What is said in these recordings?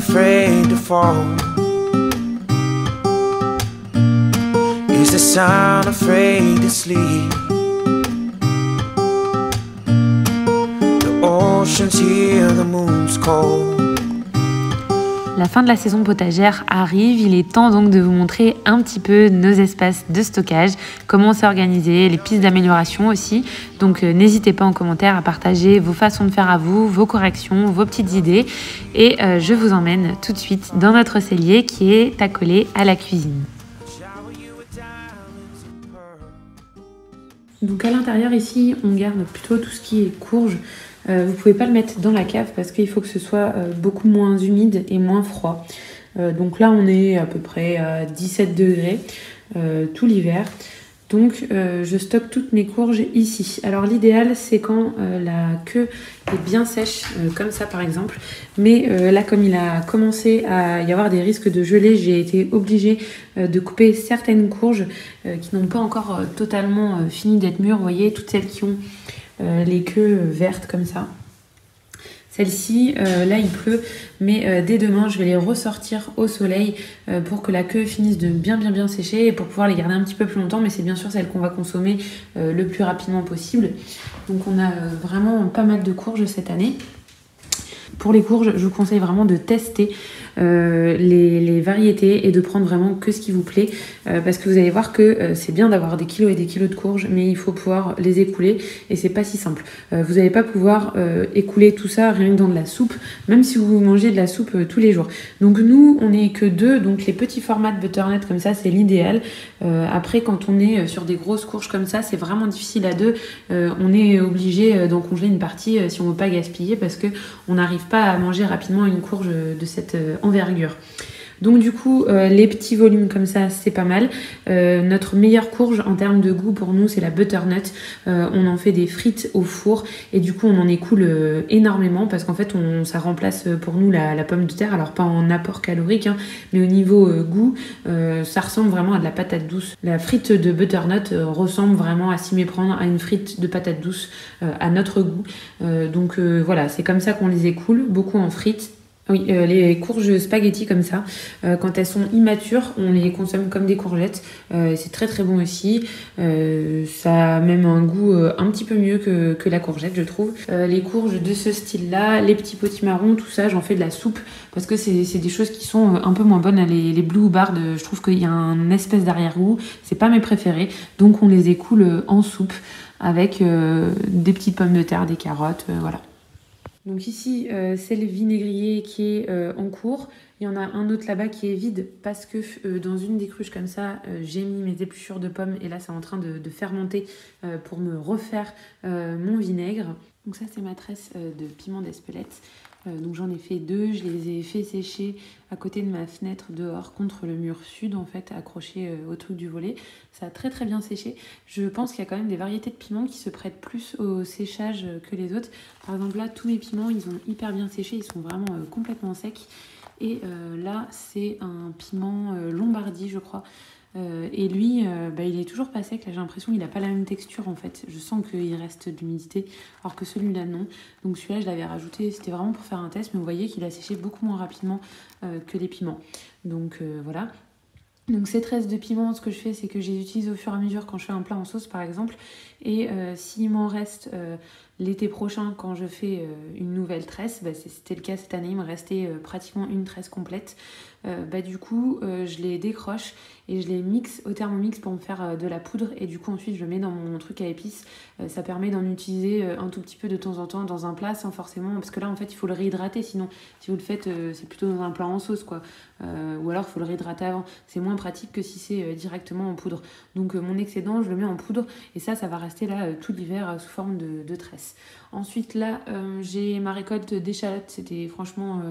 afraid to fall? Is the sun afraid to sleep? The ocean's here, the moon's cold. La fin de la saison potagère arrive, il est temps donc de vous montrer un petit peu nos espaces de stockage, comment s'organiser, les pistes d'amélioration aussi. Donc n'hésitez pas en commentaire à partager vos façons de faire à vous, vos corrections, vos petites idées. Et je vous emmène tout de suite dans notre cellier qui est accolé à la cuisine. Donc à l'intérieur ici, on garde plutôt tout ce qui est courge. Vous pouvez pas le mettre dans la cave parce qu'il faut que ce soit beaucoup moins humide et moins froid. Donc là on est à peu près à 17 degrés tout l'hiver. Donc je stocke toutes mes courges ici. Alors l'idéal c'est quand la queue est bien sèche, comme ça par exemple. Mais là comme il a commencé à y avoir des risques de gelée, j'ai été obligée de couper certaines courges qui n'ont pas encore totalement fini d'être mûres. Vous voyez, toutes celles qui ont les queues vertes comme ça. Celle-ci, là il pleut, mais dès demain je vais les ressortir au soleil pour que la queue finisse de bien sécher et pour pouvoir les garder un petit peu plus longtemps, mais c'est bien sûr celle qu'on va consommer le plus rapidement possible. Donc on a vraiment pas mal de courges cette année. Pour les courges, je vous conseille vraiment de tester les variétés et de prendre vraiment que ce qui vous plaît parce que vous allez voir que c'est bien d'avoir des kilos et des kilos de courges, mais il faut pouvoir les écouler et c'est pas si simple. Vous n'allez pas pouvoir écouler tout ça rien que dans de la soupe, même si vous mangez de la soupe tous les jours. Donc nous, on n'est que deux, donc les petits formats de butternut comme ça, c'est l'idéal. Après, quand on est sur des grosses courges comme ça, c'est vraiment difficile à deux. On est obligé d'en congeler une partie si on veut pas gaspiller parce que on n'arrive pas à manger rapidement une courge de cette envergure. Donc du coup, les petits volumes comme ça, c'est pas mal. Notre meilleure courge en termes de goût pour nous, c'est la butternut. On en fait des frites au four et du coup, on en écoule énormément parce qu'en fait, ça remplace pour nous la pomme de terre. Alors pas en apport calorique, hein, mais au niveau goût, ça ressemble vraiment à de la patate douce. La frite de butternut ressemble vraiment à s'y méprendre à une frite de patate douce à notre goût. Donc voilà, c'est comme ça qu'on les écoule, beaucoup en frites. Oui, les courges spaghetti comme ça, quand elles sont immatures, on les consomme comme des courgettes. C'est très très bon aussi. Ça a même un goût un petit peu mieux que la courgette, je trouve. Les courges de ce style-là, les petits potimarrons, tout ça, j'en fais de la soupe parce que c'est des choses qui sont un peu moins bonnes. Les blue bard, je trouve qu'il y a un espèce d'arrière-goût. C'est pas mes préférés, donc on les écoule en soupe avec des petites pommes de terre, des carottes, voilà. Donc ici, c'est le vinaigrier qui est en cours. Il y en a un autre là-bas qui est vide parce que dans une des cruches comme ça, j'ai mis mes épluchures de pommes et là, c'est en train de fermenter pour me refaire mon vinaigre. Donc ça, c'est ma tresse de piment d'Espelette. Donc j'en ai fait 2, je les ai fait sécher à côté de ma fenêtre dehors contre le mur sud en fait, accroché au truc du volet. Ça a très très bien séché. Je pense qu'il y a quand même des variétés de piments qui se prêtent plus au séchage que les autres. Par exemple là, tous mes piments, ils ont hyper bien séché, ils sont vraiment complètement secs. Et là, c'est un piment Lombardie, je crois. Et lui, il est toujours pas sec. Là, j'ai l'impression qu'il n'a pas la même texture en fait. Je sens qu'il reste de l'humidité, alors que celui-là non. Donc celui-là, je l'avais rajouté, c'était vraiment pour faire un test, mais vous voyez qu'il a séché beaucoup moins rapidement que les piments. Donc voilà. Donc ces tresses de piment, ce que je fais, c'est que je les utilise au fur et à mesure quand je fais un plat en sauce par exemple. Et s'il m'en reste l'été prochain quand je fais une nouvelle tresse, c'était le cas cette année, il me restait pratiquement une tresse complète. Du coup, je les décroche et je les mixe au Thermomix pour me faire de la poudre. Et du coup, ensuite, je le mets dans mon truc à épices. Ça permet d'en utiliser un tout petit peu de temps en temps dans un plat sans forcément... Parce que là, en fait, il faut le réhydrater. Sinon, si vous le faites, c'est plutôt dans un plat en sauce, quoi. Ou alors, il faut le réhydrater avant. C'est moins pratique que si c'est directement en poudre. Donc, mon excédent, je le mets en poudre. Et ça va rester là tout l'hiver sous forme de tresse. Ensuite, là, j'ai ma récolte d'échalotes. C'était franchement...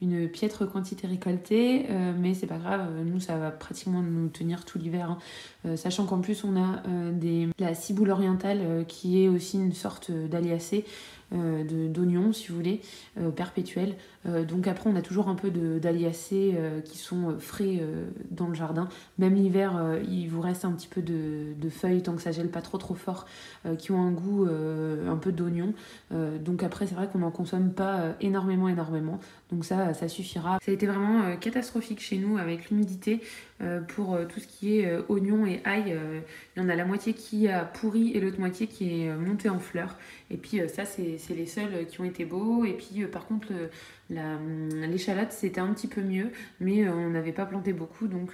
une piètre quantité récoltée, mais c'est pas grave, nous ça va pratiquement nous tenir tout l'hiver, hein. Sachant qu'en plus on a la ciboule orientale qui est aussi une sorte d'aliacée, d'oignons, si vous voulez, perpétuels. Donc après, on a toujours un peu d'aliacées qui sont frais dans le jardin. Même l'hiver, il vous reste un petit peu de feuilles, tant que ça gèle pas trop fort, qui ont un goût un peu d'oignon. Donc après, c'est vrai qu'on n'en consomme pas énormément. Donc ça suffira. Ça a été vraiment catastrophique chez nous avec l'humidité pour tout ce qui est oignon et ail. Il y en a la moitié qui a pourri et l'autre moitié qui est montée en fleurs. Et puis ça, c'est les seuls qui ont été beaux. Et puis par contre, l'échalote, c'était un petit peu mieux, mais on n'avait pas planté beaucoup, donc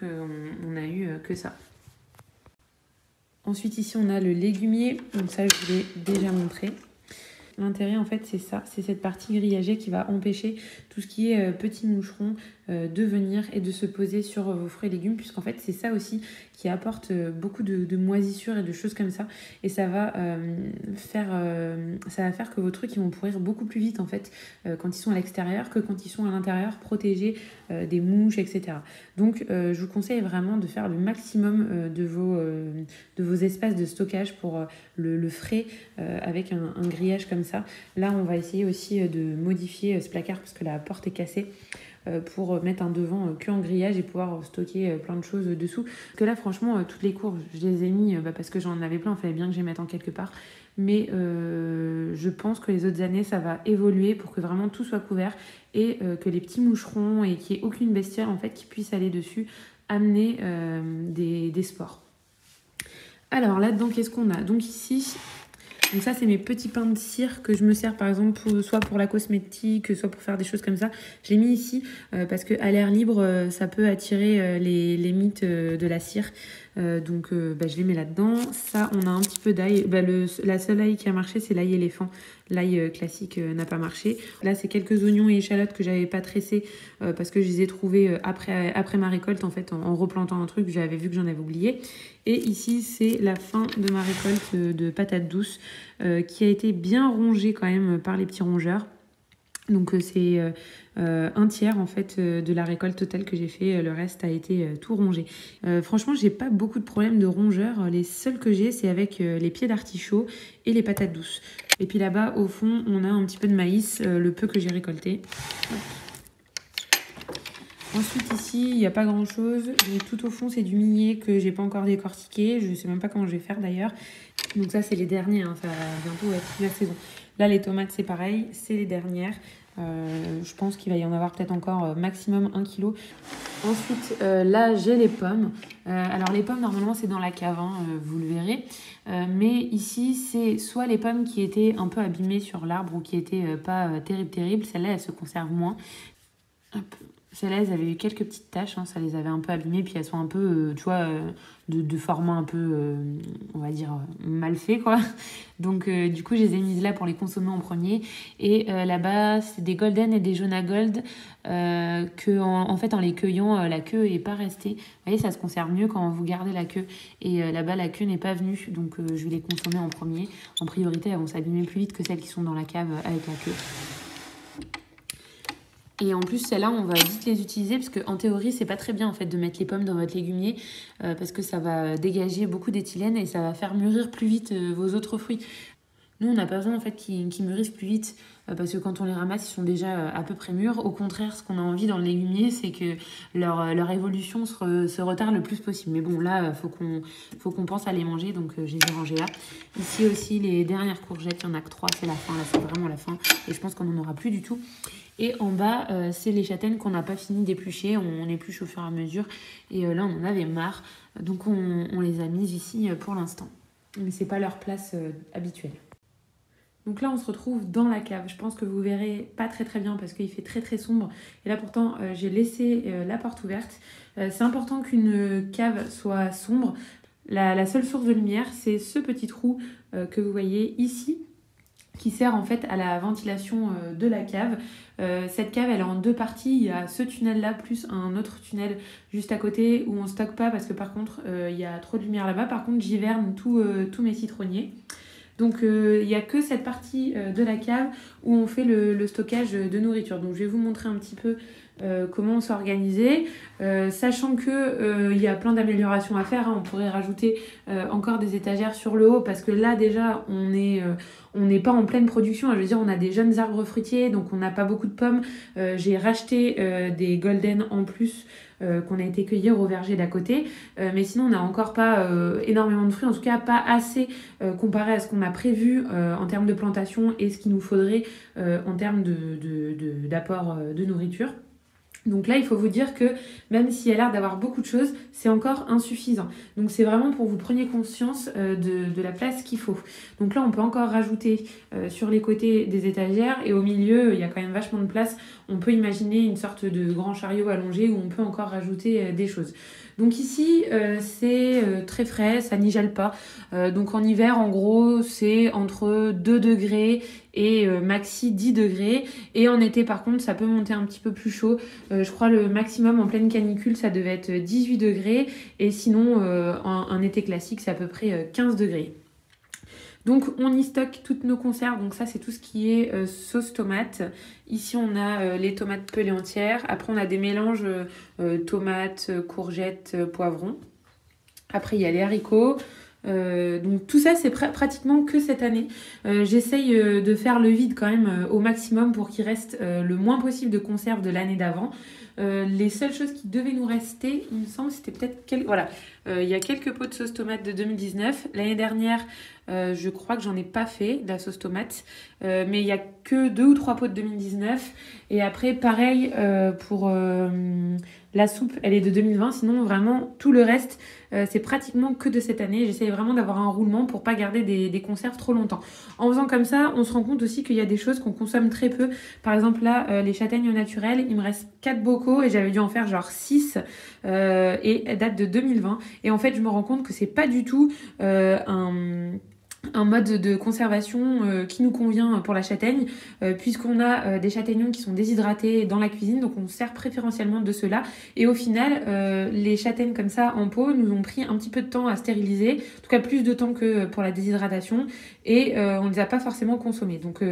on a eu que ça. Ensuite, ici, on a le légumier. Donc ça, je vous l'ai déjà montré. L'intérêt, en fait, c'est ça. C'est cette partie grillagée qui va empêcher tout ce qui est petits moucherons de venir et de se poser sur vos fruits et légumes, puisqu'en fait, c'est ça aussi qui apporte beaucoup de moisissures et de choses comme ça. Et ça va faire que vos trucs ils vont pourrir beaucoup plus vite, en fait, quand ils sont à l'extérieur que quand ils sont à l'intérieur, protégés des mouches, etc. Donc, je vous conseille vraiment de faire le maximum de vos espaces de stockage pour le frais avec un grillage comme ça. Là, on va essayer aussi de modifier ce placard parce que la porte est cassée pour mettre un devant que en grillage et pouvoir stocker plein de choses dessous. Parce que là, franchement, toutes les courges, je les ai mis parce que j'en avais plein, il fallait bien que je les mette en quelque part. Mais je pense que les autres années, ça va évoluer pour que vraiment tout soit couvert et que les petits moucherons et qu'il n'y ait aucune bestiole en fait qui puisse aller dessus, amener des spores. Alors là-dedans, qu'est-ce qu'on a? Donc ici, donc ça c'est mes petits pains de cire que je me sers par exemple soit pour la cosmétique, soit pour faire des choses comme ça. Je l'ai mis ici parce qu'à l'air libre, ça peut attirer les mites de la cire. Donc je les mets là-dedans. Ça, on a un petit peu d'ail. La seule ail qui a marché, c'est l'ail éléphant. L'ail classique n'a pas marché. Là, c'est quelques oignons et échalotes que j'avais pas tressés parce que je les ai trouvés après ma récolte, en fait, en replantant un truc. J'avais vu que j'en avais oublié. Et ici, c'est la fin de ma récolte de patates douces qui a été bien rongée quand même par les petits rongeurs. Donc c'est un tiers en fait de la récolte totale que j'ai fait, le reste a été tout rongé. Franchement, j'ai pas beaucoup de problèmes de rongeurs, les seuls que j'ai c'est avec les pieds d'artichaut et les patates douces. Et puis là-bas au fond on a un petit peu de maïs, le peu que j'ai récolté. Ensuite ici il n'y a pas grand chose, tout au fond c'est du millet que j'ai pas encore décortiqué, je sais même pas comment je vais faire d'ailleurs. Donc ça c'est les derniers, hein, ça va bientôt être la saison. Là les tomates c'est pareil, c'est les dernières. Je pense qu'il va y en avoir peut-être encore maximum 1 kg. Ensuite là j'ai les pommes. Alors les pommes normalement c'est dans la cave, hein, vous le verrez. Mais ici c'est soit les pommes qui étaient un peu abîmées sur l'arbre ou qui étaient pas terribles. Celles-là elles se conservent moins. Hop. Celles-là, elles avaient eu quelques petites taches, hein, ça les avait un peu abîmées, puis elles sont un peu, tu vois, de format un peu, on va dire, mal fait, quoi. Donc, du coup, je les ai mises là pour les consommer en premier. Et là-bas, c'est des golden et des jauna gold, en fait, en les cueillant, la queue n'est pas restée. Vous voyez, ça se conserve mieux quand vous gardez la queue. Et là-bas, la queue n'est pas venue, donc je vais les consommer en premier. En priorité, elles vont s'abîmer plus vite que celles qui sont dans la cave avec la queue. Et en plus, celles-là, on va vite les utiliser parce qu'en théorie, c'est pas très bien en fait de mettre les pommes dans votre légumier parce que ça va dégager beaucoup d'éthylène et ça va faire mûrir plus vite vos autres fruits. Nous, on n'a pas besoin en fait qu'ils mûrissent plus vite parce que quand on les ramasse, ils sont déjà à peu près mûrs. Au contraire, ce qu'on a envie dans le légumier, c'est que leur évolution se retarde le plus possible. Mais bon, là, faut qu'on pense à les manger, donc je les ai rangés là. Ici aussi, les dernières courgettes, il n'y en a que 3, c'est la fin. Là, c'est vraiment la fin. Et je pense qu'on n'en aura plus du tout. Et en bas, c'est les châtaignes qu'on n'a pas fini d'éplucher. On épluche au fur et à mesure. Et là, on en avait marre. Donc, on les a mises ici pour l'instant. Mais c'est pas leur place habituelle. Donc là, on se retrouve dans la cave. Je pense que vous verrez pas très bien parce qu'il fait très sombre. Et là, pourtant, j'ai laissé la porte ouverte. C'est important qu'une cave soit sombre. La seule source de lumière, c'est ce petit trou que vous voyez ici, qui sert en fait à la ventilation de la cave. Cette cave, elle est en 2 parties. Il y a ce tunnel-là plus un autre tunnel juste à côté où on stocke pas parce que par contre, il y a trop de lumière là-bas. Par contre, j'hiverne tous mes citronniers. Donc il n'y a que cette partie de la cave où on fait le stockage de nourriture. Donc je vais vous montrer un petit peu comment s'organiser, sachant que il y a plein d'améliorations à faire, hein. On pourrait rajouter encore des étagères sur le haut parce que là déjà on n'est pas en pleine production, je veux dire on a des jeunes arbres fruitiers donc on n'a pas beaucoup de pommes. J'ai racheté des golden en plus qu'on a été cueillir au verger d'à côté, mais sinon on n'a encore pas énormément de fruits, en tout cas pas assez comparé à ce qu'on a prévu en termes de plantation et ce qu'il nous faudrait en termes d'apport de nourriture. Donc là, il faut vous dire que même s'il y a l'air d'avoir beaucoup de choses, c'est encore insuffisant. Donc c'est vraiment pour que vous preniez conscience de la place qu'il faut. Donc là, on peut encore rajouter sur les côtés des étagères et au milieu, il y a quand même vachement de place. On peut imaginer une sorte de grand chariot allongé où on peut encore rajouter des choses. Donc ici, c'est très frais, ça n'y gèle pas. Donc en hiver, en gros, c'est entre 2 degrés et maxi 10 degrés. Et en été, par contre, ça peut monter un petit peu plus chaud. Je crois le maximum en pleine canicule, ça devait être 18 degrés. Et sinon, un été classique, c'est à peu près 15 degrés. Donc on y stocke toutes nos conserves, donc ça c'est tout ce qui est sauce tomate. Ici on a les tomates pelées entières, après on a des mélanges tomates, courgettes, poivrons. Après il y a les haricots. Donc tout ça c'est pratiquement que cette année. J'essaye de faire le vide quand même au maximum pour qu'il reste le moins possible de conserves de l'année d'avant. Les seules choses qui devaient nous rester, il me semble, c'était peut-être voilà. Il y a quelques pots de sauce tomate de 2019. L'année dernière, je crois que j'en ai pas fait de la sauce tomate, mais il y a que 2 ou 3 pots de 2019. Et après, pareil pour la soupe, elle est de 2020. Sinon, vraiment, tout le reste, c'est pratiquement que de cette année. J'essaye vraiment d'avoir un roulement pour pas garder des conserves trop longtemps. En faisant comme ça, on se rend compte aussi qu'il y a des choses qu'on consomme très peu. Par exemple, là, les châtaignes naturelles, il me reste 4 bocaux et j'avais dû en faire genre 6 et elles datent de 2020. Et en fait, je me rends compte que c'est pas du tout un mode de conservation qui nous convient pour la châtaigne, puisqu'on a des châtaignon qui sont déshydratés dans la cuisine, donc on sert préférentiellement de cela. Et au final, les châtaignes comme ça en pot nous ont pris un petit peu de temps à stériliser, en tout cas plus de temps que pour la déshydratation, et on ne les a pas forcément consommés. Donc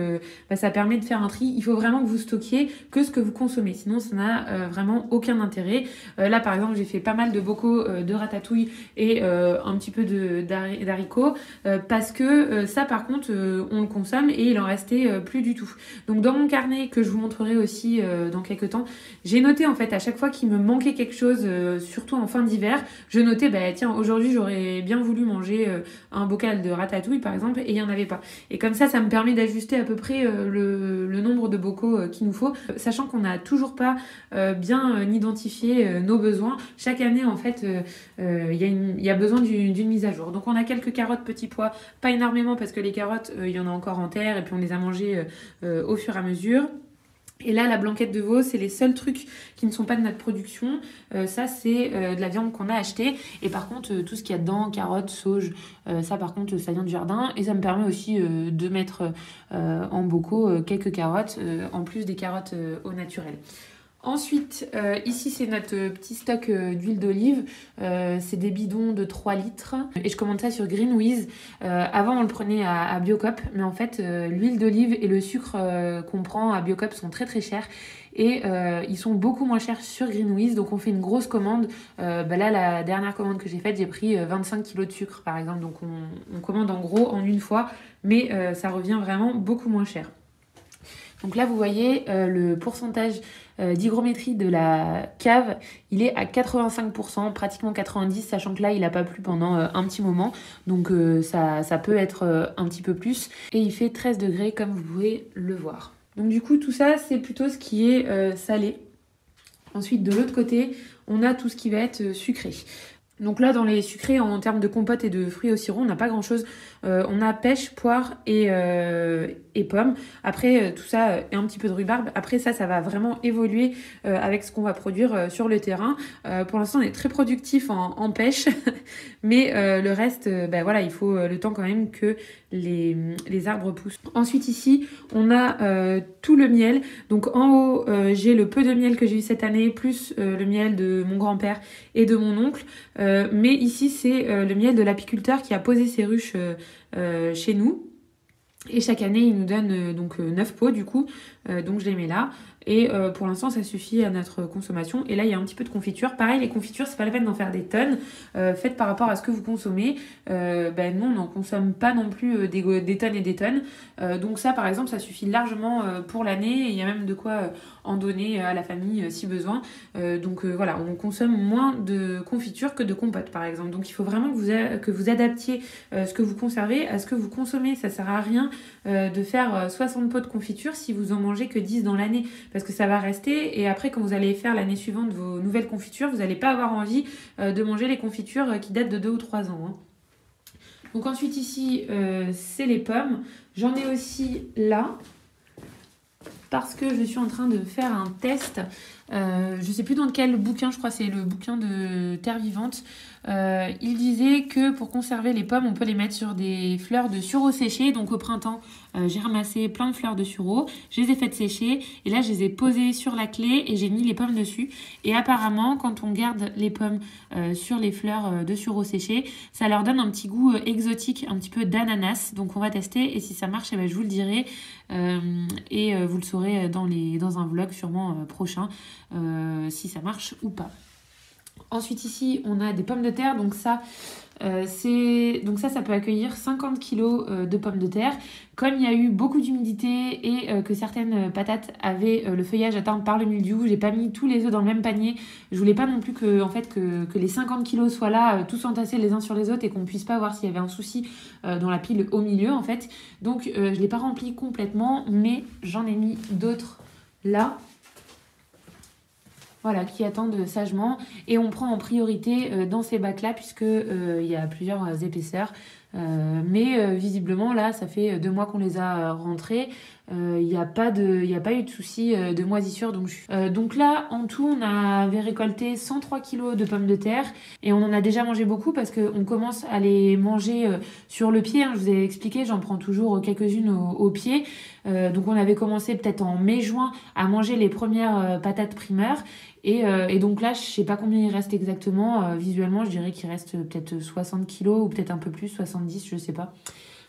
ça permet de faire un tri. Il faut vraiment que vous stockiez que ce que vous consommez, sinon ça n'a vraiment aucun intérêt. Là par exemple, j'ai fait pas mal de bocaux de ratatouille et un petit peu d'haricots, parce que ça par contre on le consomme et il en restait plus du tout. Donc dans mon carnet que je vous montrerai aussi dans quelques temps, j'ai noté en fait à chaque fois qu'il me manquait quelque chose, surtout en fin d'hiver, je notais tiens aujourd'hui j'aurais bien voulu manger un bocal de ratatouille par exemple et il n'y en avait pas. Et comme ça me permet d'ajuster à peu près le nombre de bocaux qu'il nous faut, sachant qu'on n'a toujours pas bien identifié nos besoins. Chaque année en fait il y a besoin d'une mise à jour. Donc on a quelques carottes, petits pois, pas énormément parce que les carottes, il y en a encore en terre et puis on les a mangées au fur et à mesure. Et là, la blanquette de veau, c'est les seuls trucs qui ne sont pas de notre production. Ça, c'est de la viande qu'on a achetée. Et par contre, tout ce qu'il y a dedans, carottes, sauge, ça par contre, ça vient du jardin. Et ça me permet aussi de mettre en bocaux quelques carottes, en plus des carottes au naturel. Ensuite, ici c'est notre petit stock d'huile d'olive. C'est des bidons de 3 litres. Et je commande ça sur Greenwiz. Avant on le prenait à Biocop, mais en fait l'huile d'olive et le sucre qu'on prend à Biocop sont très très chers. Et ils sont beaucoup moins chers sur Greenwiz, donc on fait une grosse commande. Là, la dernière commande que j'ai faite, j'ai pris 25 kg de sucre par exemple. Donc on commande en gros en une fois, mais ça revient vraiment beaucoup moins cher. Donc là, vous voyez le pourcentage d'hygrométrie de la cave, il est à 85%, pratiquement 90%, sachant que là, il n'a pas plu pendant un petit moment. Donc ça peut être un petit peu plus. Et il fait 13 degrés, comme vous pouvez le voir. Donc du coup, tout ça, c'est plutôt ce qui est salé. Ensuite, de l'autre côté, on a tout ce qui va être sucré. Donc là, dans les sucrés, en termes de compote et de fruits au sirop, on n'a pas grand-chose. On a pêche, poire et pommes. Après, tout ça et un petit peu de rhubarbe. Après, ça va vraiment évoluer avec ce qu'on va produire sur le terrain. Pour l'instant, on est très productif en pêche. Mais le reste, voilà, il faut le temps quand même que les arbres poussent. Ensuite, ici, on a tout le miel. Donc en haut, j'ai le peu de miel que j'ai eu cette année, plus le miel de mon grand-père et de mon oncle. Mais ici, c'est le miel de l'apiculteur qui a posé ses ruches chez nous. Et chaque année, il nous donne donc 9 pots du coup, donc je les mets là. Et pour l'instant, ça suffit à notre consommation. Et là, il y a un petit peu de confiture. Pareil, les confitures, c'est pas la peine d'en faire des tonnes. Faites par rapport à ce que vous consommez. Nous, on n'en consomme pas non plus des tonnes et des tonnes. Donc ça, par exemple, ça suffit largement pour l'année. Et il y a même de quoi en donner à la famille si besoin. Voilà, on consomme moins de confiture que de compote, par exemple. Donc il faut vraiment que vous adaptiez ce que vous conservez à ce que vous consommez. Ça sert à rien de faire 60 pots de confiture si vous en mangez que 10 dans l'année, parce que ça va rester, et après quand vous allez faire l'année suivante vos nouvelles confitures, vous n'allez pas avoir envie de manger les confitures qui datent de 2 ou 3 ans. Hein. Donc ensuite ici, c'est les pommes. J'en ai aussi là, parce que je suis en train de faire un test. Je sais plus dans quel bouquin, je crois que c'est le bouquin de Terre Vivante. Il disait que pour conserver les pommes, on peut les mettre sur des fleurs de sureau séchées. Donc au printemps, j'ai ramassé plein de fleurs de sureau, je les ai faites sécher et là je les ai posées sur la clé et j'ai mis les pommes dessus. Et apparemment, quand on garde les pommes sur les fleurs de sureau séchées, ça leur donne un petit goût exotique, un petit peu d'ananas. Donc on va tester et si ça marche, je vous le dirai et vous le saurez dans un vlog sûrement prochain si ça marche ou pas. Ensuite ici on a des pommes de terre, donc ça peut accueillir 50 kg de pommes de terre. Comme il y a eu beaucoup d'humidité et que certaines patates avaient le feuillage atteint par le mildiou, j'ai pas mis tous les œufs dans le même panier. Je voulais pas non plus que les 50 kg soient là, tous entassés les uns sur les autres et qu'on puisse pas voir s'il y avait un souci dans la pile au milieu en fait. Donc je l'ai pas rempli complètement, mais j'en ai mis d'autres là. Voilà, qui attendent sagement. Et on prend en priorité dans ces bacs-là, puisque il y a plusieurs épaisseurs. Mais visiblement, là, ça fait 2 mois qu'on les a rentrés. Il n'y a pas eu de souci de moisissure. Donc là, en tout, on avait récolté 103 kg de pommes de terre. Et on en a déjà mangé beaucoup parce qu'on commence à les manger sur le pied. Hein, je vous ai expliqué, j'en prends toujours quelques-unes au pied. Donc on avait commencé peut-être en mai-juin à manger les premières patates primeurs. Et donc là, je sais pas combien il reste exactement. Visuellement, je dirais qu'il reste peut-être 60 kg ou peut-être un peu plus, 70, je sais pas.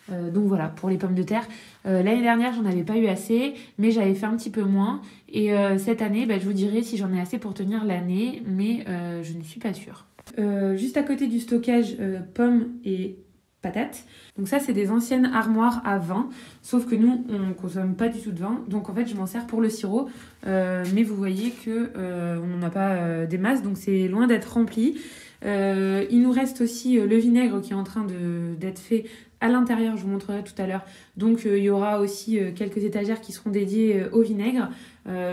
Donc voilà, pour les pommes de terre. L'année dernière, j'en avais pas eu assez, mais j'avais fait un petit peu moins. Et cette année, je vous dirai si j'en ai assez pour tenir l'année, mais je ne suis pas sûre. Juste à côté du stockage pommes et patates. Donc ça, c'est des anciennes armoires à vin, sauf que nous, on ne consomme pas du tout de vin. Donc en fait, je m'en sers pour le sirop. Mais vous voyez que on n'en a pas des masses, donc c'est loin d'être rempli. Il nous reste aussi le vinaigre qui est en train d'être fait à l'intérieur, je vous montrerai tout à l'heure. Donc il y aura aussi quelques étagères qui seront dédiées au vinaigre.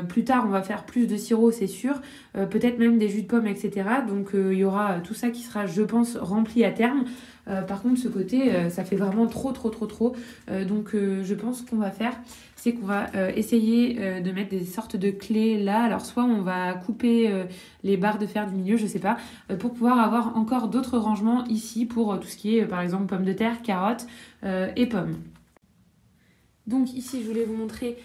Plus tard, on va faire plus de sirop, c'est sûr. Peut-être même des jus de pommes, etc. Donc il y aura tout ça qui sera, je pense, rempli à terme. Par contre, ce côté, ça fait vraiment trop. Donc je pense qu'on va faire, c'est qu'on va essayer de mettre des sortes de clés là. Alors soit on va couper les barres de fer du milieu, je sais pas, pour pouvoir avoir encore d'autres rangements ici pour tout ce qui est par exemple pommes de terre, carottes et pommes. Donc ici je voulais vous montrer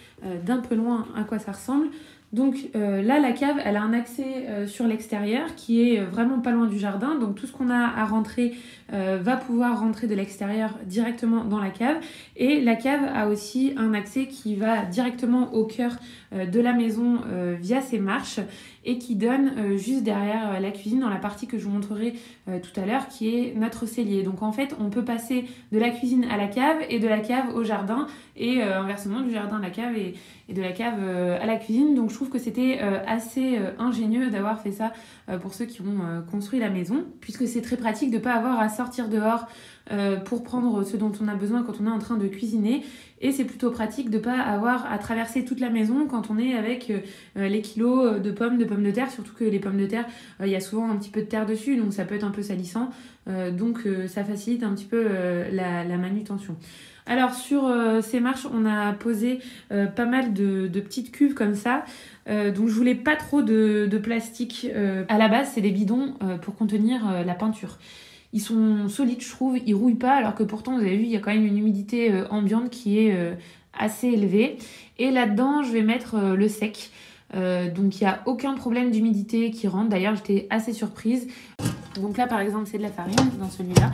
d'un peu loin à quoi ça ressemble. Donc là la cave elle a un accès sur l'extérieur qui est vraiment pas loin du jardin, donc tout ce qu'on a à rentrer va pouvoir rentrer de l'extérieur directement dans la cave, et la cave a aussi un accès qui va directement au cœur de la maison via ces marches et qui donne juste derrière la cuisine dans la partie que je vous montrerai tout à l'heure qui est notre cellier. Donc en fait on peut passer de la cuisine à la cave et de la cave au jardin et inversement du jardin à la cave et de la cave à la cuisine. Donc je trouve que c'était assez ingénieux d'avoir fait ça pour ceux qui ont construit la maison, puisque c'est très pratique de ne pas avoir à sortir dehors pour prendre ce dont on a besoin quand on est en train de cuisiner, et c'est plutôt pratique de ne pas avoir à traverser toute la maison quand on est avec les kilos de pommes de terre, surtout que les pommes de terre, il y a souvent un petit peu de terre dessus, donc ça peut être un peu salissant, donc ça facilite un petit peu la manutention. Alors sur ces marches, on a posé pas mal de petites cuves comme ça. Donc je voulais pas trop de plastique. À la base, c'est des bidons pour contenir la peinture. Ils sont solides, je trouve, ils rouillent pas, alors que pourtant, vous avez vu, il y a quand même une humidité ambiante qui est assez élevée. Et là-dedans, je vais mettre le sec. Donc il n'y a aucun problème d'humidité qui rentre. D'ailleurs, j'étais assez surprise. Donc là, par exemple, c'est de la farine dans celui-là.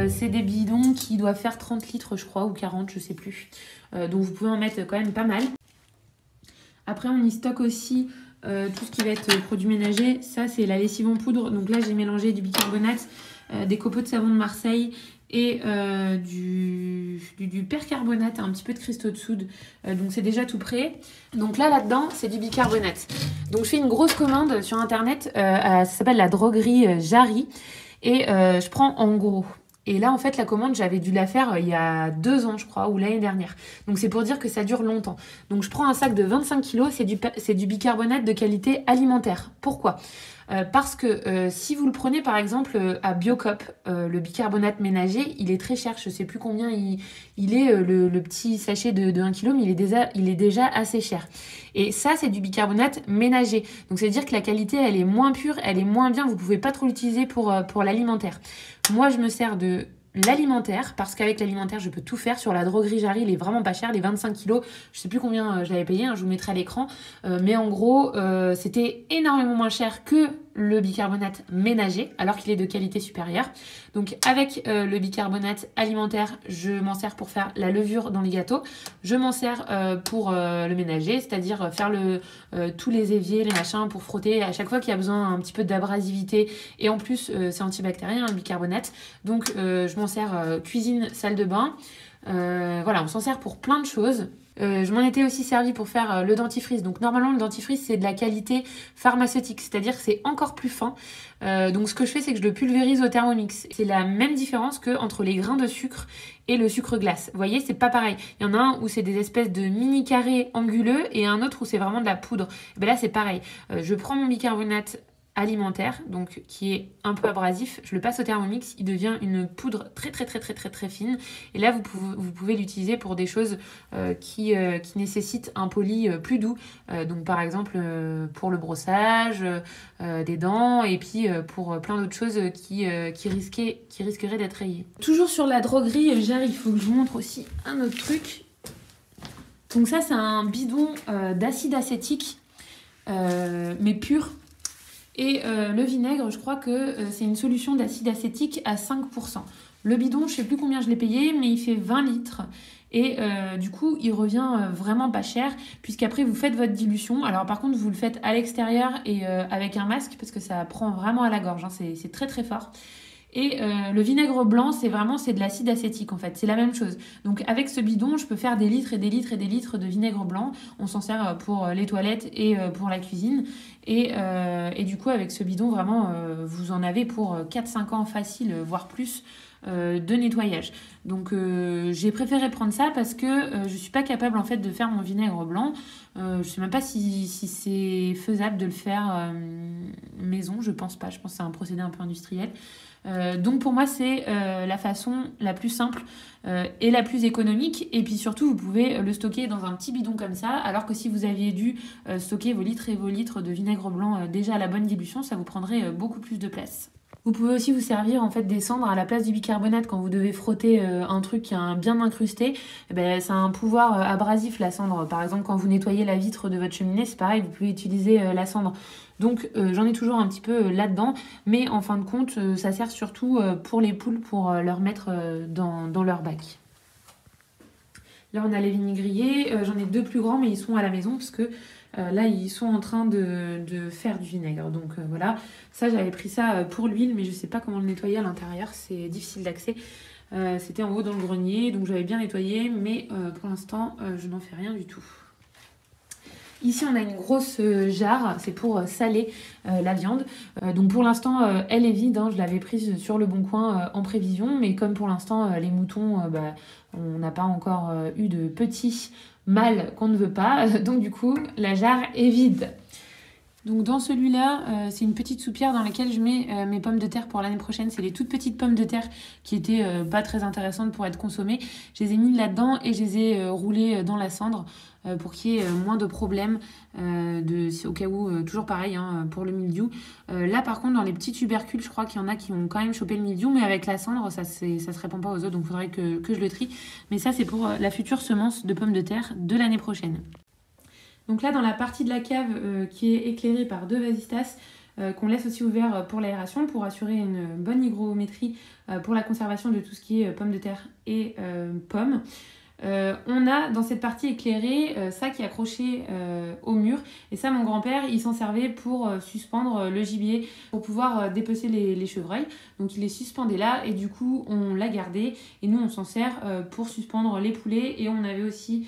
C'est des bidons qui doivent faire 30 litres, je crois, ou 40, je sais plus. Donc vous pouvez en mettre quand même pas mal. Après, on y stocke aussi tout ce qui va être produits ménagers. Ça, c'est la lessive en poudre. Donc là, j'ai mélangé du bicarbonate, des copeaux de savon de Marseille et du percarbonate, un petit peu de cristaux de soude. Donc c'est déjà tout prêt. Donc là-dedans, c'est du bicarbonate. Donc je fais une grosse commande sur internet, ça s'appelle la droguerie Jarry. Et je prends en gros. Et là, en fait, la commande, j'avais dû la faire il y a 2 ans, je crois, ou l'année dernière. Donc c'est pour dire que ça dure longtemps. Donc je prends un sac de 25 kg, c'est du bicarbonate de qualité alimentaire. Pourquoi ? Parce que si vous le prenez par exemple à Biocop, le bicarbonate ménager, il est très cher. Je ne sais plus combien il est, le petit sachet de 1 kg, mais il est déjà assez cher. Et ça, c'est du bicarbonate ménager. Donc ça veut dire que la qualité, elle est moins pure, elle est moins bien. Vous ne pouvez pas trop l'utiliser pour l'alimentaire. Moi, je me sers de l'alimentaire, parce qu'avec l'alimentaire, je peux tout faire. Sur la droguerie Jarry, il est vraiment pas cher, les 25 kilos, je sais plus combien je l'avais payé, je vous mettrai à l'écran, mais en gros, c'était énormément moins cher que le bicarbonate ménager, alors qu'il est de qualité supérieure. Donc avec le bicarbonate alimentaire, je m'en sers pour faire la levure dans les gâteaux, je m'en sers pour le ménager, c'est-à-dire faire tous les éviers, les machins, pour frotter à chaque fois qu'il y a besoin un petit peu d'abrasivité, et en plus c'est antibactérien, le bicarbonate, donc je m'en sers cuisine, salle de bain, voilà, on s'en sert pour plein de choses. Je m'en étais aussi servi pour faire le dentifrice. Donc normalement le dentifrice c'est de la qualité pharmaceutique, c'est-à-dire que c'est encore plus fin. Donc ce que je fais c'est que je le pulvérise au Thermomix. C'est la même différence que entre les grains de sucre et le sucre glace. Vous voyez, c'est pas pareil. Il y en a un où c'est des espèces de mini carrés anguleux et un autre où c'est vraiment de la poudre. Et ben là c'est pareil. Je prends mon bicarbonate alimentaire, donc qui est un peu abrasif, je le passe au Thermomix, il devient une poudre très très très très très très fine, et là vous pouvez l'utiliser pour des choses qui nécessitent un poli plus doux, donc par exemple pour le brossage des dents, et puis pour plein d'autres choses qui risqueraient d'être rayées. Toujours sur la droguerie Jarry, il faut que je vous montre aussi un autre truc. Donc ça c'est un bidon d'acide acétique mais pur. Et le vinaigre, je crois que c'est une solution d'acide acétique à 5%. Le bidon, je ne sais plus combien je l'ai payé, mais il fait 20 litres. Et du coup, il revient vraiment pas cher, puisqu'après, vous faites votre dilution. Alors par contre, vous le faites à l'extérieur et avec un masque, parce que ça prend vraiment à la gorge, hein. C'est très très fort. Et le vinaigre blanc, c'est de l'acide acétique en fait, c'est la même chose. Donc avec ce bidon, je peux faire des litres et des litres et des litres de vinaigre blanc. On s'en sert pour les toilettes et pour la cuisine. Et du coup, avec ce bidon, vraiment, vous en avez pour 4-5 ans facile, voire plus, de nettoyage. Donc j'ai préféré prendre ça parce que je suis pas capable en fait de faire mon vinaigre blanc. Je sais même pas si c'est faisable de le faire maison, je pense pas. Je pense que c'est un procédé un peu industriel. Donc pour moi c'est la façon la plus simple et la plus économique, et puis surtout vous pouvez le stocker dans un petit bidon comme ça, alors que si vous aviez dû stocker vos litres et vos litres de vinaigre blanc déjà à la bonne dilution, ça vous prendrait beaucoup plus de place. Vous pouvez aussi vous servir en fait des cendres à la place du bicarbonate quand vous devez frotter un truc qui est bien incrusté. Eh ben, ça a un pouvoir abrasif la cendre. Par exemple, quand vous nettoyez la vitre de votre cheminée, c'est pareil, vous pouvez utiliser la cendre. Donc j'en ai toujours un petit peu là-dedans, mais en fin de compte, ça sert surtout pour les poules, pour leur mettre dans leur bac. Là, on a les vinaigriers. J'en ai 2 plus grands, mais ils sont à la maison parce que là, ils sont en train de faire du vinaigre. Donc voilà, ça, j'avais pris ça pour l'huile, mais je ne sais pas comment le nettoyer à l'intérieur. C'est difficile d'accès. C'était en haut dans le grenier, donc j'avais bien nettoyé, mais pour l'instant, je n'en fais rien du tout. Ici, on a une grosse jarre, c'est pour saler la viande. Donc pour l'instant, elle est vide, hein, je l'avais prise sur le Bon Coin en prévision, mais comme pour l'instant, les moutons, on n'a pas encore eu de petits mâles qu'on ne veut pas, donc du coup, la jarre est vide. Donc dans celui-là, c'est une petite soupière dans laquelle je mets mes pommes de terre pour l'année prochaine. C'est les toutes petites pommes de terre qui étaient pas très intéressantes pour être consommées. Je les ai mis là-dedans et je les ai roulées dans la cendre pour qu'il y ait moins de problèmes, au cas où, toujours pareil hein, pour le mildiou. Là par contre, dans les petits tubercules, je crois qu'il y en a qui ont quand même chopé le mildiou, mais avec la cendre, ça se répand pas aux autres, donc il faudrait que je le trie. Mais ça, c'est pour la future semence de pommes de terre de l'année prochaine. Donc là, dans la partie de la cave qui est éclairée par 2 vasistas, qu'on laisse aussi ouvert pour l'aération, pour assurer une bonne hygrométrie pour la conservation de tout ce qui est pommes de terre et pommes. On a dans cette partie éclairée ça qui est accroché au mur. Et ça, mon grand-père, il s'en servait pour suspendre le gibier, pour pouvoir dépecer les chevreuils. Donc il les suspendait là et du coup on l'a gardé. Et nous on s'en sert pour suspendre les poulets. Et on avait aussi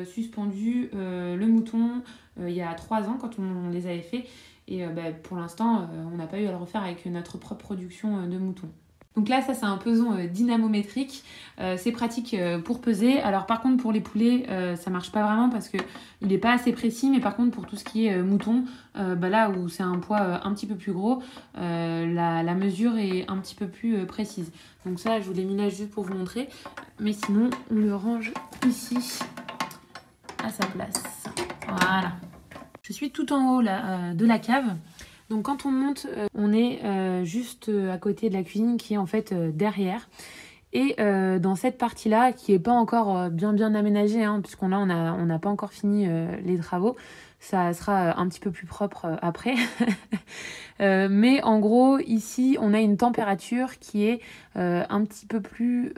suspendu le mouton il y a 3 ans quand on les avait fait. Et pour l'instant on n'a pas eu à le refaire avec notre propre production de moutons. Donc là, ça c'est un peson dynamométrique, c'est pratique pour peser. Alors par contre pour les poulets, ça marche pas vraiment parce qu'il n'est pas assez précis. Mais par contre pour tout ce qui est mouton, là où c'est un poids un petit peu plus gros, la mesure est un petit peu plus précise. Donc ça, je vous l'ai mis là juste pour vous montrer. Mais sinon, on le range ici, à sa place. Voilà. Je suis tout en haut là, de la cave. Donc quand on monte, on est juste à côté de la cuisine qui est en fait derrière. Et dans cette partie-là, qui n'est pas encore bien aménagée, hein, puisqu'on on n'a pas encore fini les travaux, ça sera un petit peu plus propre après. Mais en gros, ici, on a une température qui est un petit peu plus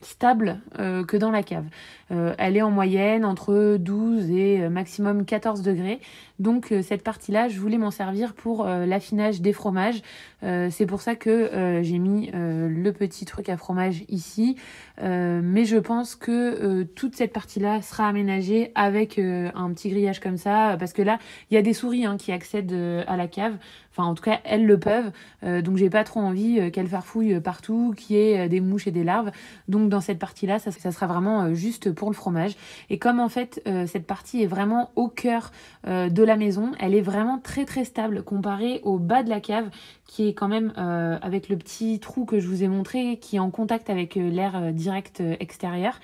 stable que dans la cave. Elle est en moyenne entre 12 et maximum 14 degrés. Donc cette partie-là, je voulais m'en servir pour l'affinage des fromages. C'est pour ça que j'ai mis le petit truc à fromage ici. Mais je pense que toute cette partie-là sera aménagée avec un petit grillage comme ça. Parce que là, il y a des souris qui accèdent à la cave. Enfin, en tout cas, elles le peuvent. Donc j'ai pas trop envie qu'elles farfouillent partout, qu'il y ait des mouches et des larves. Donc dans cette partie-là, ça sera vraiment juste pour le fromage. Et comme en fait, cette partie est vraiment au cœur de la maison, elle est vraiment très stable comparée au bas de la cave qui est quand même avec le petit trou que je vous ai montré, qui est en contact avec l'air direct extérieur.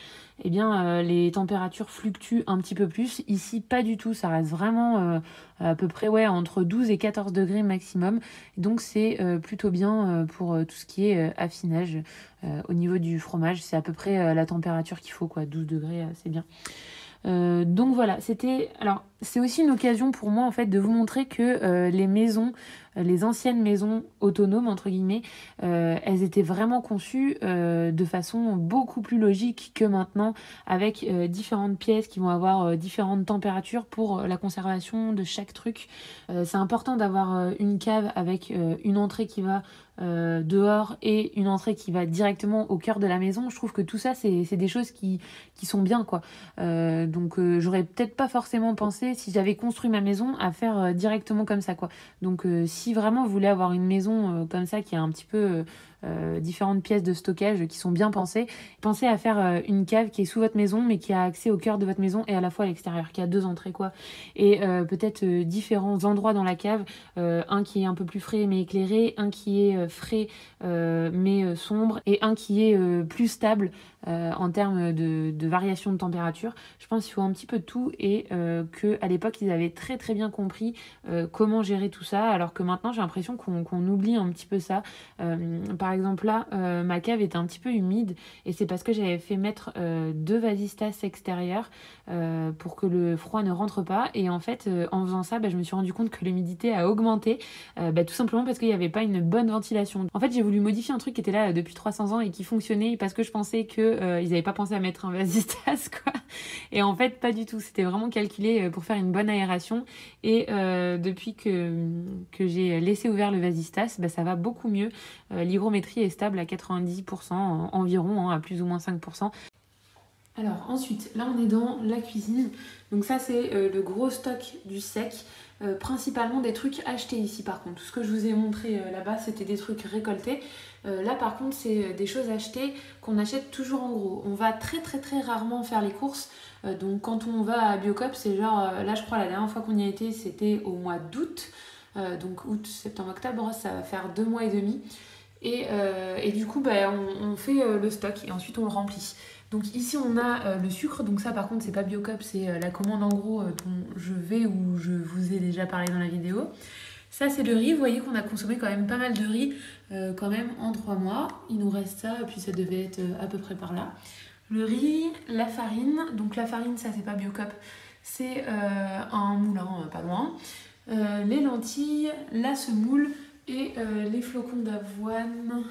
Eh bien, les températures fluctuent un petit peu plus. Ici, pas du tout. Ça reste vraiment à peu près entre 12 et 14 degrés maximum. Donc, c'est plutôt bien pour tout ce qui est affinage. Au niveau du fromage, c'est à peu près la température qu'il faut, quoi. 12 degrés, c'est bien. Donc voilà, alors c'est aussi une occasion pour moi en fait de vous montrer que les maisons, les anciennes maisons autonomes entre guillemets, elles étaient vraiment conçues de façon beaucoup plus logique que maintenant, avec différentes pièces qui vont avoir différentes températures pour la conservation de chaque truc. C'est important d'avoir une cave avec une entrée qui va dehors et une entrée qui va directement au cœur de la maison. Je trouve que tout ça c'est des choses qui sont bien, quoi. Donc j'aurais peut-être pas forcément pensé, si j'avais construit ma maison, à faire directement comme ça, quoi. Donc si vraiment vous voulez avoir une maison comme ça qui a un petit peu différentes pièces de stockage qui sont bien pensées, pensez à faire une cave qui est sous votre maison mais qui a accès au cœur de votre maison et à la fois à l'extérieur, qui a 2 entrées, quoi. Et peut-être différents endroits dans la cave, un qui est un peu plus frais mais éclairé, un qui est frais mais sombre, et un qui est plus stable en termes de variation de température. Je pense qu'il faut un petit peu de tout, et qu'à l'époque ils avaient très bien compris comment gérer tout ça, alors que maintenant j'ai l'impression qu'on oublie un petit peu ça. Par exemple là, ma cave était un petit peu humide, et c'est parce que j'avais fait mettre 2 vasistas extérieurs pour que le froid ne rentre pas, et en fait en faisant ça, je me suis rendu compte que l'humidité a augmenté, tout simplement parce qu'il n'y avait pas une bonne ventilation. En fait j'ai voulu modifier un truc qui était là depuis 300 ans et qui fonctionnait, parce que je pensais que ils n'avaient pas pensé à mettre un vasistas, quoi. Et en fait pas du tout, c'était vraiment calculé pour faire une bonne aération, et depuis que j'ai laissé ouvert le vasistas, ça va beaucoup mieux. L'hygrométrie est stable à 90% environ, à plus ou moins 5%. Alors ensuite, là on est dans la cuisine. Donc ça c'est le gros stock du sec. Principalement des trucs achetés ici par contre. Tout ce que je vous ai montré là-bas, c'était des trucs récoltés. Là par contre, c'est des choses achetées qu'on achète toujours en gros. On va très rarement faire les courses. Donc quand on va à Biocop, c'est genre, là je crois la dernière fois qu'on y a été, c'était au mois d'août. Donc août, septembre, octobre, ça va faire 2 mois et demi. Et du coup, on fait le stock et ensuite on le remplit. Donc ici on a le sucre, donc ça par contre c'est pas Biocop, c'est la commande en gros dont je vais, ou je vous ai déjà parlé dans la vidéo. Ça c'est le riz, vous voyez qu'on a consommé quand même pas mal de riz quand même en 3 mois. Il nous reste ça, et puis ça devait être à peu près par là. Le riz, la farine, donc la farine ça c'est pas Biocop, c'est un moulin pas loin. Les lentilles, la semoule et les flocons d'avoine.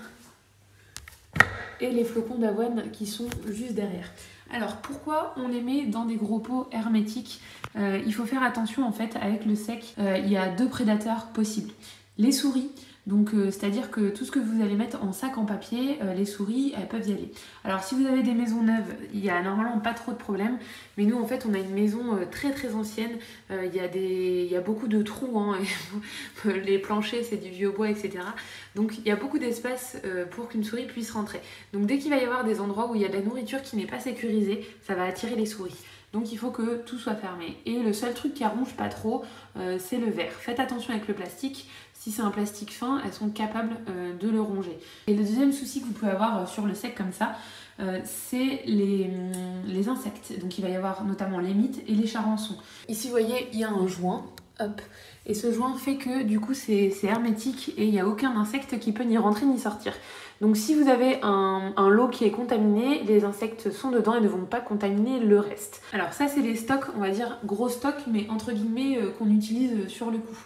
et les flocons d'avoine qui sont juste derrière. Alors pourquoi on les met dans des gros pots hermétiques? Il faut faire attention en fait avec le sec, il y a 2 prédateurs possibles. Les souris, donc c'est-à-dire que tout ce que vous allez mettre en sac en papier, les souris elles peuvent y aller. Alors si vous avez des maisons neuves, il y a normalement pas trop de problèmes, mais nous en fait on a une maison très très ancienne, il y a beaucoup de trous, hein, les planchers c'est du vieux bois, etc. Donc il y a beaucoup d'espace pour qu'une souris puisse rentrer. Donc dès qu'il va y avoir des endroits où il y a de la nourriture qui n'est pas sécurisée, ça va attirer les souris. Donc il faut que tout soit fermé. Et le seul truc qui ronge pas trop, c'est le verre. Faites attention avec le plastique. Si c'est un plastique fin, elles sont capables de le ronger. Et le deuxième souci que vous pouvez avoir sur le sec comme ça, c'est les insectes. Donc il va y avoir notamment les mites et les charançons. Ici vous voyez, il y a un joint. Hop. Et ce joint fait que du coup c'est hermétique et il n'y a aucun insecte qui peut ni rentrer ni sortir. Donc si vous avez un lot qui est contaminé, les insectes sont dedans et ne vont pas contaminer le reste. Alors ça c'est les stocks, on va dire gros stocks, mais entre guillemets qu'on utilise sur le coup.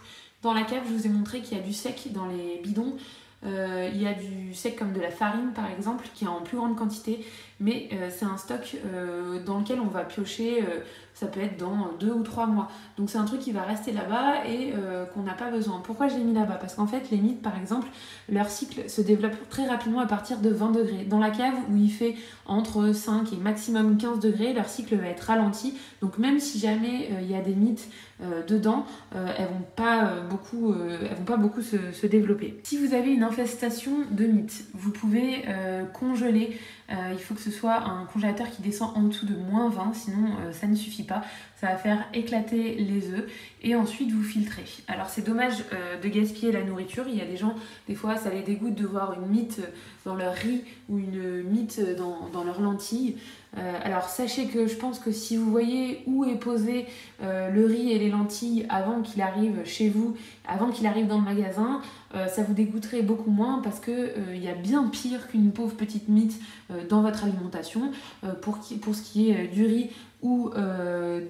Dans la cave, je vous ai montré qu'il y a du sec dans les bidons. Il y a du sec comme de la farine par exemple, qui est en plus grande quantité, mais c'est un stock dans lequel on va piocher, ça peut être dans 2 ou 3 mois. Donc c'est un truc qui va rester là-bas et qu'on n'a pas besoin. Pourquoi je l'ai mis là-bas? Parce qu'en fait les mites par exemple, leur cycle se développe très rapidement à partir de 20 degrés. Dans la cave où il fait entre 5 et maximum 15 degrés, leur cycle va être ralenti. Donc même si jamais il y a des mites dedans, elles vont pas beaucoup se développer. Si vous avez une infestation de mites, vous pouvez congeler. Il faut que ce soit un congélateur qui descend en dessous de -20, sinon ça ne suffit pas. Ça va faire éclater les œufs et ensuite vous filtrez. Alors c'est dommage de gaspiller la nourriture. Il y a des gens, des fois ça les dégoûte de voir une mite dans leur riz ou une mite dans leurs lentilles. Alors sachez que je pense que si vous voyez où est posé le riz et les lentilles avant qu'il arrive chez vous, avant qu'il arrive dans le magasin, ça vous dégoûterait beaucoup moins parce que il y a bien pire qu'une pauvre petite mite dans votre alimentation. Pour ce qui est du riz ou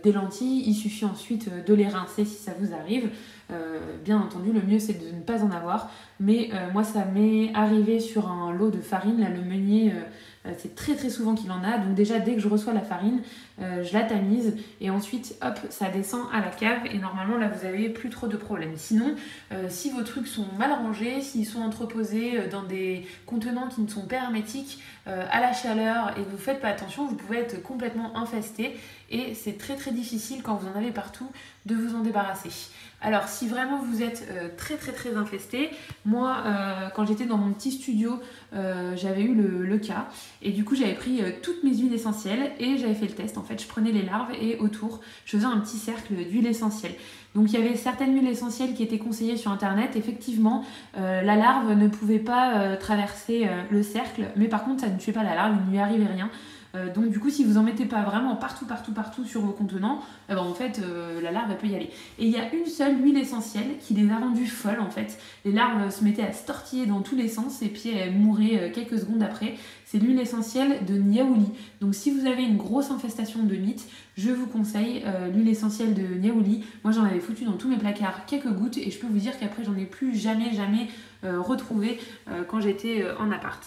des lentilles, il suffit ensuite de les rincer si ça vous arrive. Bien entendu, le mieux c'est de ne pas en avoir, mais moi ça m'est arrivé sur un lot de farine, là le meunier, c'est très très souvent qu'il en a, donc déjà dès que je reçois la farine, je la tamise et ensuite hop, ça descend à la cave et normalement là vous avez plus trop de problèmes. Sinon, si vos trucs sont mal rangés, s'ils sont entreposés dans des contenants qui ne sont pas hermétiques, à la chaleur et que vous faites pas attention, vous pouvez être complètement infesté et c'est très très difficile quand vous en avez partout de vous en débarrasser. Alors si vraiment vous êtes très très très infesté, moi quand j'étais dans mon petit studio, j'avais eu le cas et du coup j'avais pris toutes mes huiles essentielles et j'avais fait le test. En fait je prenais les larves et autour je faisais un petit cercle d'huile essentielle. Donc il y avait certaines huiles essentielles qui étaient conseillées sur internet. Effectivement la larve ne pouvait pas traverser le cercle, mais par contre ça ne tuait pas la larve, il ne lui arrivait rien. Donc du coup si vous en mettez pas vraiment partout sur vos contenants, en fait la larve elle peut y aller. Et il y a une seule huile essentielle qui les a rendues folles en fait. Les larves se mettaient à se tortiller dans tous les sens et puis elles mouraient quelques secondes après. C'est l'huile essentielle de Niaouli. Donc si vous avez une grosse infestation de mites, je vous conseille l'huile essentielle de Niaouli. Moi j'en avais foutu dans tous mes placards quelques gouttes et je peux vous dire qu'après j'en ai plus jamais retrouvé quand j'étais en appart.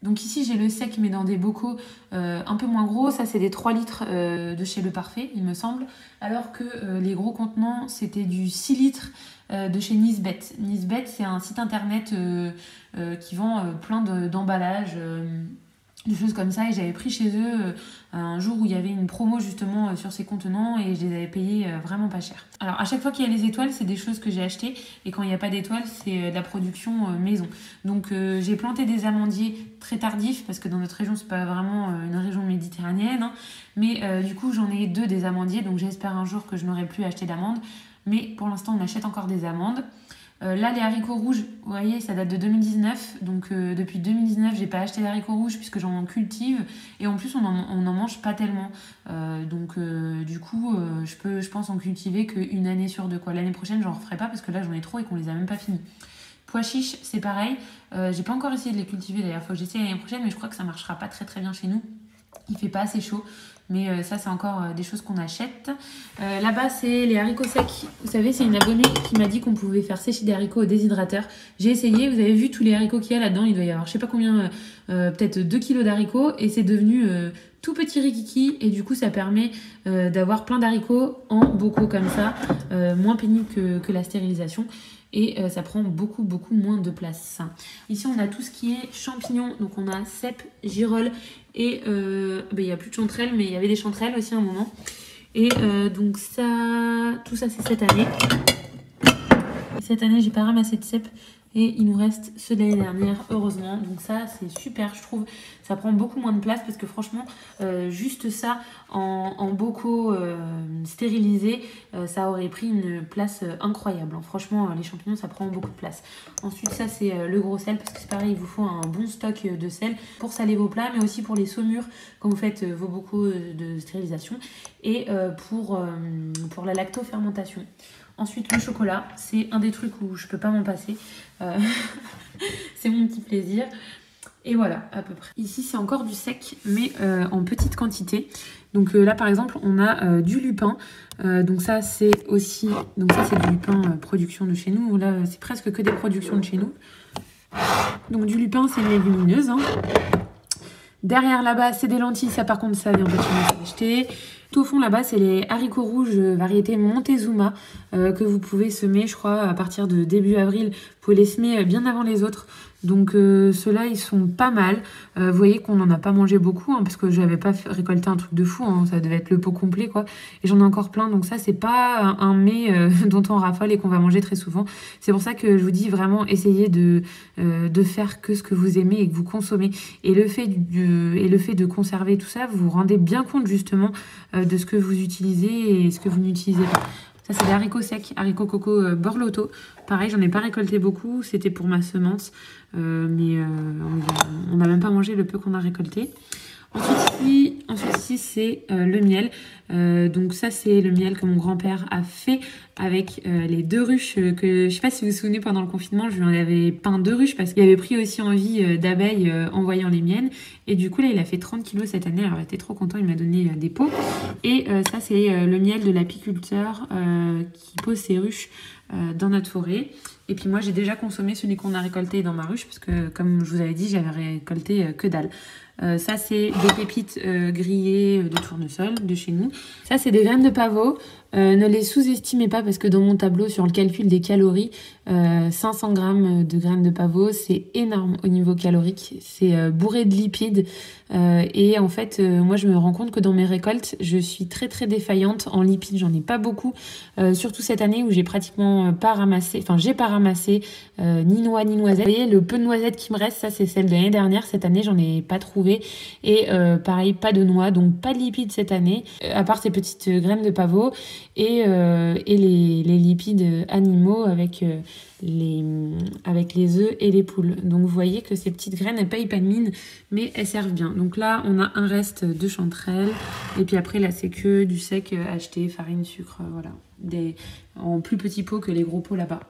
Donc ici j'ai le sec mais dans des bocaux un peu moins gros, ça c'est des 3 litres de chez Le Parfait il me semble, alors que les gros contenants c'était du 6 litres de chez Nisbet. Nisbet c'est un site internet qui vend plein d'emballages, des choses comme ça et j'avais pris chez eux un jour où il y avait une promo justement sur ces contenants et je les avais payés vraiment pas cher. Alors à chaque fois qu'il y a les étoiles c'est des choses que j'ai achetées et quand il n'y a pas d'étoiles c'est de la production maison. Donc j'ai planté des amandiers très tardifs parce que dans notre région c'est pas vraiment une région méditerranéenne hein, mais du coup j'en ai 2 des amandiers donc j'espère un jour que je n'aurai plus acheté d'amandes mais pour l'instant on achète encore des amandes. Là les haricots rouges, vous voyez ça date de 2019 donc depuis 2019 j'ai pas acheté d'haricots rouges puisque j'en cultive et en plus on en mange pas tellement donc du coup je pense en cultiver qu'une année sur 2 quoi. L'année prochaine j'en referai pas parce que là j'en ai trop et qu'on les a même pas finis. Pois chiches c'est pareil, j'ai pas encore essayé de les cultiver d'ailleurs, faut que j'essaye l'année prochaine mais je crois que ça marchera pas très très bien chez nous. Il fait pas assez chaud, Mais ça, c'est encore des choses qu'on achète. Là-bas, c'est les haricots secs. Vous savez, c'est une abonnée qui m'a dit qu'on pouvait faire sécher des haricots au déshydrateur. J'ai essayé, vous avez vu tous les haricots qu'il y a là-dedans. Il doit y avoir je sais pas combien, peut-être 2 kilos d'haricots. Et c'est devenu tout petit rikiki. Et du coup, ça permet d'avoir plein d'haricots en bocaux comme ça. Moins pénible que la stérilisation. Et ça prend beaucoup moins de place. Ici, on a tout ce qui est champignons. Donc, on a cèpes, girolles et il n'y a plus de chanterelles, mais il y avait des chanterelles aussi à un moment. Et donc, tout ça, c'est cette année. Cette année, j'ai pas ramassé de cèpes. Et il nous reste ceux de l'année dernière, heureusement. Donc ça, c'est super, je trouve. Ça prend beaucoup moins de place parce que franchement, juste ça, en bocaux stérilisés, ça aurait pris une place incroyable. Franchement, les champignons, ça prend beaucoup de place. Ensuite, ça, c'est le gros sel parce que c'est pareil, il vous faut un bon stock de sel pour saler vos plats, mais aussi pour les saumures quand vous faites vos bocaux de stérilisation et pour la lactofermentation. Ensuite, le chocolat, c'est un des trucs où je peux pas m'en passer. C'est mon petit plaisir. Et voilà, à peu près. Ici, c'est encore du sec, mais en petite quantité. Donc là, par exemple, on a du lupin. Donc ça, c'est aussi... Donc ça, c'est du lupin production de chez nous. Là, c'est presque que des productions de chez nous. Donc du lupin, c'est une légumineuse. Hein. Derrière, là-bas, c'est des lentilles. Ça, par contre, ça vient de chez moi acheter. Tout au fond, là-bas, c'est les haricots rouges variété Montezuma que vous pouvez semer, je crois, à partir de début avril. Vous pouvez les semer bien avant les autres. Donc ceux-là, ils sont pas mal. Vous voyez qu'on n'en a pas mangé beaucoup, hein, parce que je n'avais pas récolté un truc de fou. Hein, ça devait être le pot complet, quoi. Et j'en ai encore plein. Donc ça, c'est pas un mets dont on raffole et qu'on va manger très souvent. C'est pour ça que je vous dis vraiment, essayez de faire que ce que vous aimez et que vous consommez. Et le fait de conserver tout ça, vous vous rendez bien compte, justement, de ce que vous utilisez et ce que vous n'utilisez pas. Ça, c'est des haricots secs, haricots coco Borlotto. Pareil, j'en ai pas récolté beaucoup, c'était pour ma semence. Mais on n'a même pas mangé le peu qu'on a récolté. Ensuite ici, c'est le miel. Donc ça, c'est le miel que mon grand-père a fait avec les 2 ruches que, je sais pas si vous vous souvenez, pendant le confinement, je lui avais peint 2 ruches parce qu'il avait pris aussi envie d'abeilles en voyant les miennes. Et du coup, là, il a fait 30 kilos cette année. Alors, il était trop content, il m'a donné des pots. Et ça, c'est le miel de l'apiculteur qui pose ses ruches dans notre forêt. Et puis moi, j'ai déjà consommé celui qu'on a récolté dans ma ruche parce que, comme je vous avais dit, j'avais récolté que dalle. Ça, c'est des pépites grillées de tournesol de chez nous. Ça, c'est des graines de pavot. Ne les sous-estimez pas parce que dans mon tableau sur le calcul des calories, 500 grammes de graines de pavot, c'est énorme au niveau calorique. C'est bourré de lipides. Et en fait, moi, je me rends compte que dans mes récoltes, je suis très très défaillante en lipides. J'en ai pas beaucoup. Surtout cette année où j'ai pratiquement pas ramassé, j'ai pas ramassé ni noix ni noisettes. Vous voyez, le peu de noisettes qui me reste, ça c'est celle de l'année dernière. Cette année, j'en ai pas trouvé. Et pareil, pas de noix, donc pas de lipides cette année, à part ces petites graines de pavot et les lipides animaux avec les œufs et les poules. Donc vous voyez que ces petites graines, elles payent pas de mine, mais elles servent bien. Donc là, on a un reste de chanterelles. Et puis après, là, c'est que du sec acheté, farine, sucre, voilà. En plus petits pots que les gros pots là-bas.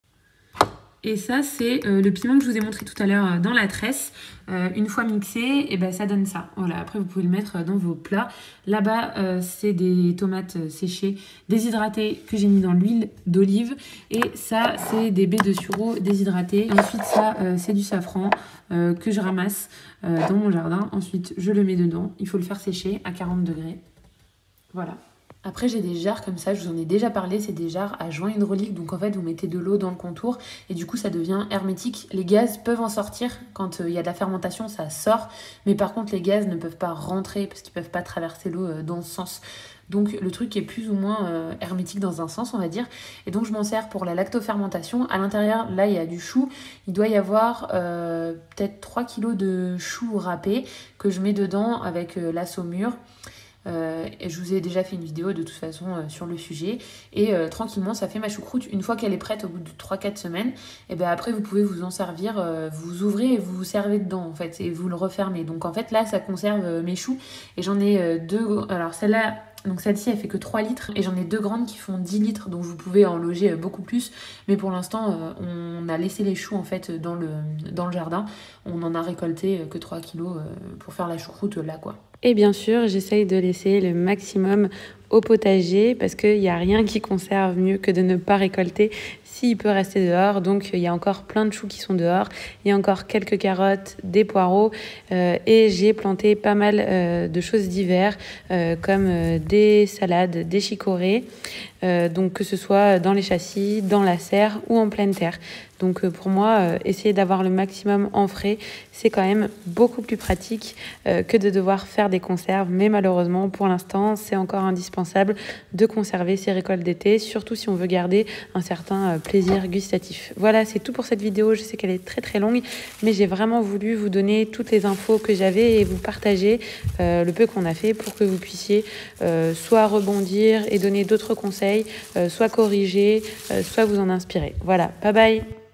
Et ça, c'est le piment que je vous ai montré tout à l'heure dans la tresse. Une fois mixé, et ben, ça donne ça. Voilà, après, vous pouvez le mettre dans vos plats. Là-bas, c'est des tomates séchées, déshydratées, que j'ai mis dans l'huile d'olive. Et ça, c'est des baies de sureau déshydratées. Et ensuite, ça, c'est du safran que je ramasse dans mon jardin. Ensuite, je le mets dedans. Il faut le faire sécher à 40 degrés. Voilà. Après, j'ai des jarres comme ça, je vous en ai déjà parlé, c'est des jarres à joint hydraulique. Donc en fait, vous mettez de l'eau dans le contour et du coup, ça devient hermétique. Les gaz peuvent en sortir. Quand il y a de la fermentation, ça sort. Mais par contre, les gaz ne peuvent pas rentrer parce qu'ils ne peuvent pas traverser l'eau dans ce sens. Donc le truc est plus ou moins hermétique dans un sens, on va dire. Et donc je m'en sers pour la lactofermentation. À l'intérieur, là, il y a du chou. Il doit y avoir peut-être 3 kg de chou râpé que je mets dedans avec la saumure. Et je vous ai déjà fait une vidéo de toute façon sur le sujet. Et tranquillement, ça fait ma choucroute. Une fois qu'elle est prête au bout de 3-4 semaines, et ben après vous pouvez vous en servir. Vous ouvrez et vous vous servez dedans en fait. Et vous le refermez. Donc en fait là, ça conserve mes choux. Et j'en ai 2. Alors celle-là, Donc celle-ci elle fait que 3 litres et j'en ai 2 grandes qui font 10 litres, donc vous pouvez en loger beaucoup plus. Mais pour l'instant on a laissé les choux en fait dans le jardin. On en a récolté que 3 kilos pour faire la choucroute là quoi. Et bien sûr j'essaye de laisser le maximum au potager parce qu'il n'y a rien qui conserve mieux que de ne pas récolter s'il peut rester dehors. Donc il y a encore plein de choux qui sont dehors, il y a encore quelques carottes, des poireaux et j'ai planté pas mal de choses d'hiver comme des salades, des chicorées, donc que ce soit dans les châssis, dans la serre ou en pleine terre. Donc pour moi, essayer d'avoir le maximum en frais, c'est quand même beaucoup plus pratique que de devoir faire des conserves. Mais malheureusement, pour l'instant, c'est encore indispensable de conserver ces récoltes d'été, surtout si on veut garder un certain plaisir gustatif. Voilà, c'est tout pour cette vidéo. Je sais qu'elle est très très longue, mais j'ai vraiment voulu vous donner toutes les infos que j'avais et vous partager le peu qu'on a fait pour que vous puissiez soit rebondir et donner d'autres conseils, soit corriger, soit vous en inspirer. Voilà, bye bye!